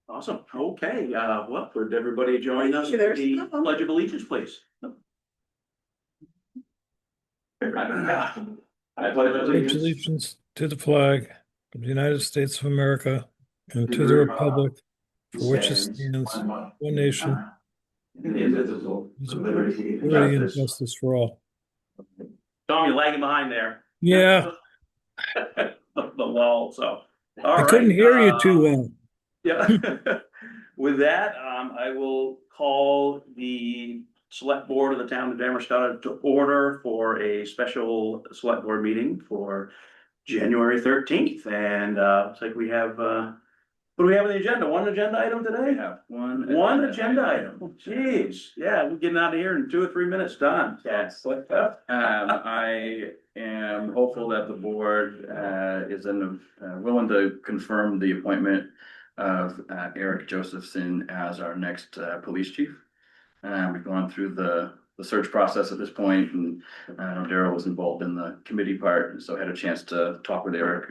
Awesome. Okay, well, would everybody join us for the Pledge of Allegiance, please? I pledge Pledge allegiance. allegiance to the flag of the United States of America and To to the the republic republic for which it stands, one nation, indivisible, with with liberty and liberty and justice. justice for all. Tom, you're lagging behind there. Yeah, The wall, so, I all couldn't right. hear you too well. Yeah. With that, I will call the select board of the town of Damariscotta to order for a special select board meeting for January 13th. And looks like we have, what do we have on the agenda? One agenda item today? We have One agenda item. Jeez, yeah, we're getting out of here in 2 or 3 minutes, done. Yes. I am hopeful that the board is willing to confirm the appointment of Eric Josephson as our next police chief. We've gone through the search process at this point, and Daryl was involved in the committee part, and so had a chance to talk with Eric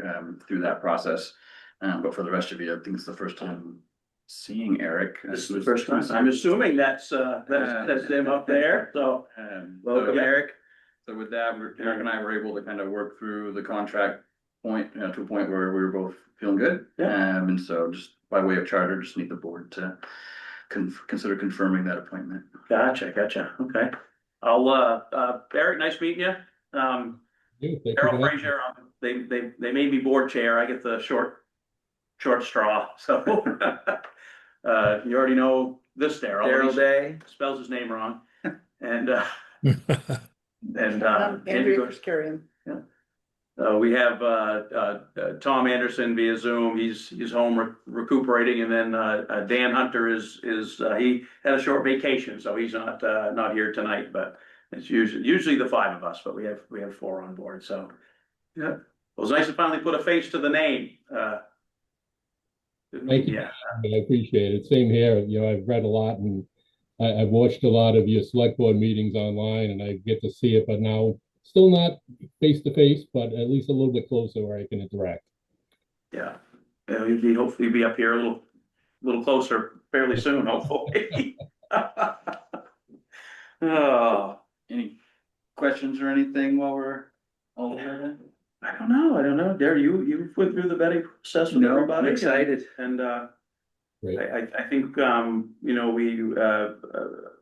through that process. But for the rest of you, I think it's the first time seeing Eric. This is the first time. I'm assuming that's him up there, so. Welcome, Eric. So with that, Eric and I were able to kind of work through the contract point, to a point where we were both feeling good. Yeah. And so just by way of charter, just need the board to consider confirming that appointment. Gotcha, okay. I'll, Eric, nice meeting you. Harold Frazier, they made me board chair. I get the short straw, so. You already know this Daryl. Daryl Day. Spells his name wrong. And, Andrew just carry him. we have, Tom Anderson via Zoom. He's home recuperating. And then, Dan Hunter is, he had a short vacation, so he's not here tonight, but it's usually the 5 of us, but we have 4 on board, so. Yeah, it was nice to finally put a face to the name. Thank you. Yeah. I appreciate it. Same here. I've read a lot and I've watched a lot of your select board meetings online, and I get to see it, but now still not face to face, but at least a little bit closer where I can interact. Yeah, you'll hopefully be up here a little closer fairly soon, hopefully. Oh, any questions or anything while we're all there? I don't know. Darren, you went through the vetting process with everybody. I'm excited. And Great. I think we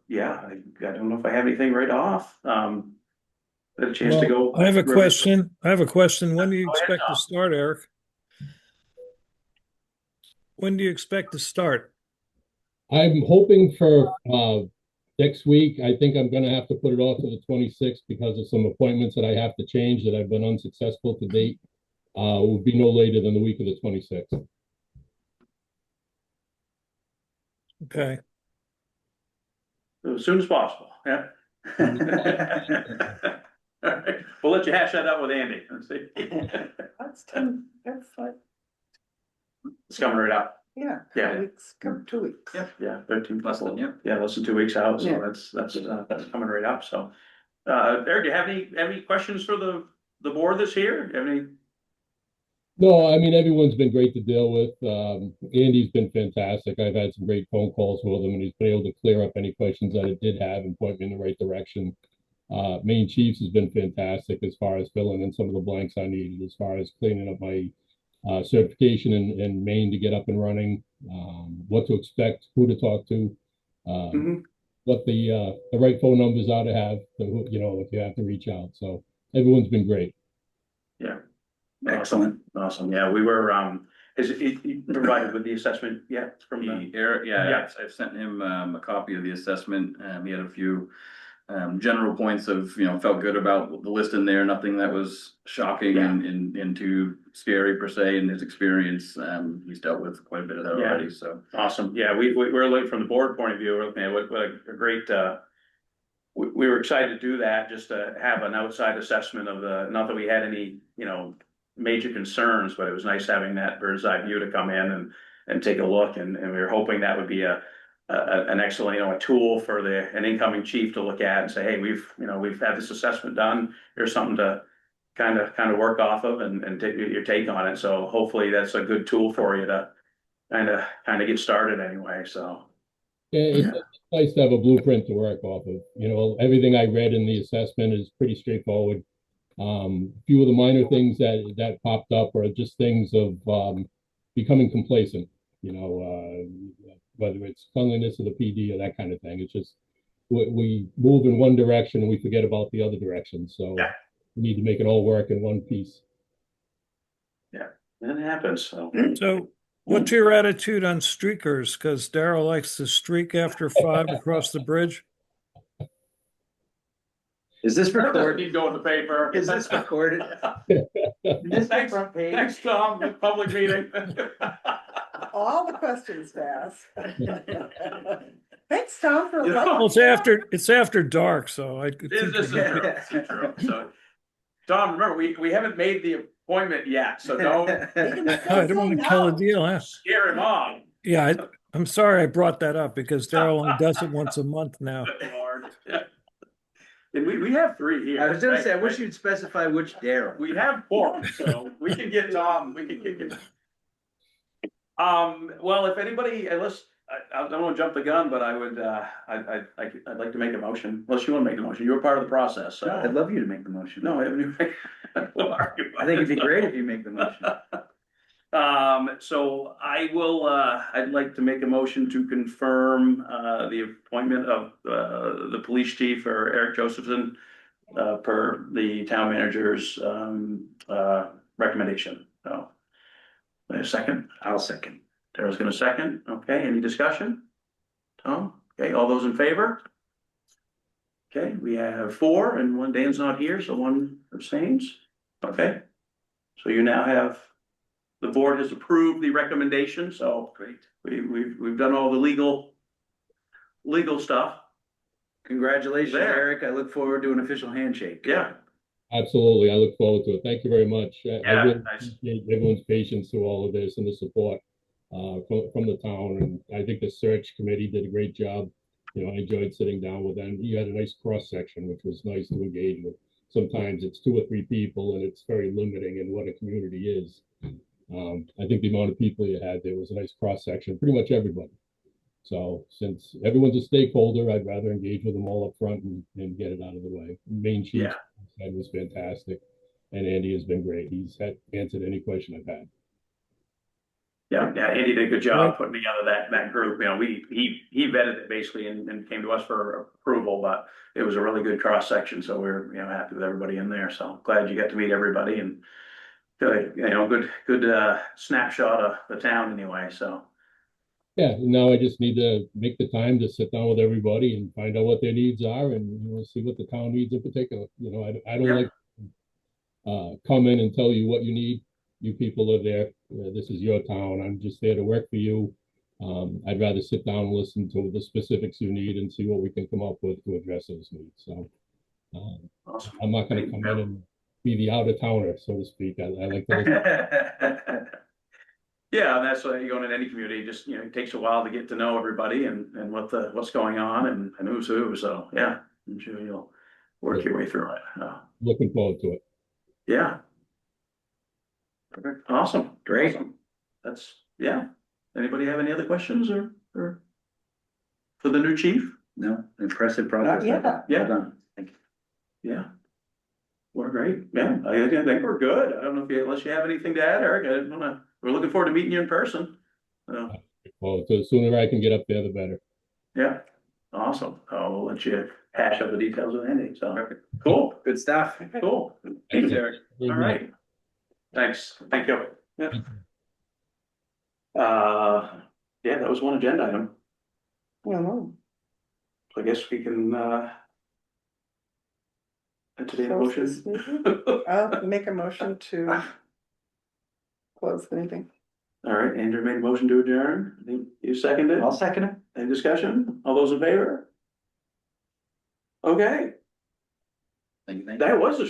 yeah, I don't know if I have anything right off. Had a chance to go. I have a question. When do you expect to start, Eric? When do you expect to start? I'm hoping for next week. I think I'm going to have to put it off to the 26th because of some appointments that I have to change that I've been unsuccessful to date. It will be no later than the week of the 26th. Okay. As soon as possible, yeah. All right. We'll let you hash that out with Andy. Let's see. That's 10, that's like, It's coming right up. yeah. Yeah. 2 weeks. Yep, yeah, 13 Less than, less than 2 weeks out, so Yeah. that's coming right up, so. Eric, do you have any questions for the board that's here? Do you have any? No, I mean, everyone's been great to deal with. Andy's been fantastic. I've had some great phone calls with him, and he's been able to clear up any questions that I did have and point me in the right direction. Main Chiefs has been fantastic as far as filling in some of the blanks I needed, as far as cleaning up my certification in Maine to get up and running, what to expect, who to talk to, what the right phone numbers are to have, if you have to reach out. So everyone's been great. Yeah. Excellent. Awesome. Yeah, we were, is it provided with the assessment yet from the? Eric, Yeah. I've sent him a copy of the assessment. He had a few general points of, felt good about the list in there, nothing that was shocking and too scary per se in his experience. He's dealt with quite a bit of that already, so. Awesome. Yeah, we're looking from the board point of view, we're looking at what a great, we were excited to do that, just to have an outside assessment of not that we had any, major concerns, but it was nice having that bird's eye view to come in and take a look, and we were hoping that would be an excellent, a tool for an incoming chief to look at and say, hey, we've had this assessment done. Here's something to kind of work off of and take your take on it. So hopefully that's a good tool for you to kind of get started anyway, so. It's nice to have a blueprint to work off of. You know, everything I read in the assessment is pretty straightforward. A few of the minor things that popped up are just things of becoming complacent. You know, whether it's cleanliness of the PD or that kind of thing. It's just we move in one direction and we forget about the other direction. So Yeah. we need to make it all work in one piece. It happens, so. So what's your attitude on streakers? Because Daryl likes to streak after 5 across the bridge. Is this That doesn't recorded? need to go in the paper. Is this recorded? Thanks, thanks, Tom, the public meeting. All the questions to ask. Thanks, Tom, for. You know, Well, it's after dark, so I could think This is true, this is true, so. Tom, remember, we haven't made the appointment yet, so don't I don't want to kill a deal, huh? scare him off. Yeah, I'm sorry I brought that up because Daryl only does it once a month now. Good Lord. Yeah. And we have 3 here. I was gonna say, I right? wish you'd specify which Daryl. We have 4, so we can get Tom, we can get. Well, if anybody, unless, I don't want to jump the gun, but I would, I'd like to make a motion, unless you want to make the motion, you were part of the process, so. I'd love you to make the motion. No, I haven't. I think it'd be great if you make the motion. So I will, I'd like to make a motion to confirm, the appointment of, the police chief or Eric Josephson, per the town manager's, recommendation, so. Wait a second. I'll second. Tara's gonna second, okay, any discussion? Tom, okay, all those in favor? Okay, we have 4 and one, Dan's not here, so 1 abstains, okay. So you now have, the board has approved the recommendation, so Great. we've done all the legal stuff, Congratulations, There. Eric. I look forward to an official handshake. yeah. Absolutely. I look forward to it. Thank you very much. I Yeah, really nice. appreciate everyone's patience through all of this and the support from the town. And I think the search committee did a great job. You know, I enjoyed sitting down with them. You had a nice cross section, which was nice to engage with. Sometimes it's 2 or 3 people and it's very limiting in what a community is. I think the amount of people you had there was a nice cross section, pretty much everybody. So since everyone's a stakeholder, I'd rather engage with them all up front and get it out of the way. Main chief Yeah. said was fantastic, and Andy has been great. He's answered any question I've had. Yeah, Andy did a good job putting together that group, you know, he vetted it basically and came to us for approval, but it was a really good cross section, so we're, you know, happy with everybody in there, so glad you got to meet everybody and you know, good snapshot of the town anyway, so. Yeah, now I just need to make the time to sit down with everybody and find out what their needs are and, you know, see what the town needs in particular. You know, I don't Yeah. like come in and tell you what you need. You people live there. This is your town. I'm just there to work for you. I'd rather sit down and listen to the specifics you need and see what we can come up with to address those needs. So Awesome. I'm not going to come in and be the out of towner, so to speak. I like to. Yeah, and that's why you go in any community, just, you know, it takes a while to get to know everybody and what's going on and who's who, so, yeah, I'm sure you'll work your way through it, Looking forward to it. yeah. Perfect, awesome, Great. awesome. That's, yeah, anybody have any other questions or for the new chief? No, impressive process. Not yet. Yeah. Well done. Thank you. Yeah. We're great, yeah, I think we're good, I don't know if you, unless you have anything to add, Eric, we're looking forward to meeting you in person. So, Well, the sooner I can get up there, the better. yeah, awesome, I'll let you hash out the details with Andy, so, cool, Good stuff. cool. Thanks, Eric. All right, thanks, thank you, yeah. Yeah, that was one agenda item, Well, so I guess we can, entertain a Close motion. this meeting? I'll make a motion to close the meeting. All right, Andrew made a motion to adjourn, I think you seconded, I'll second it. any discussion, all those in favor? Okay, Thank you. that was a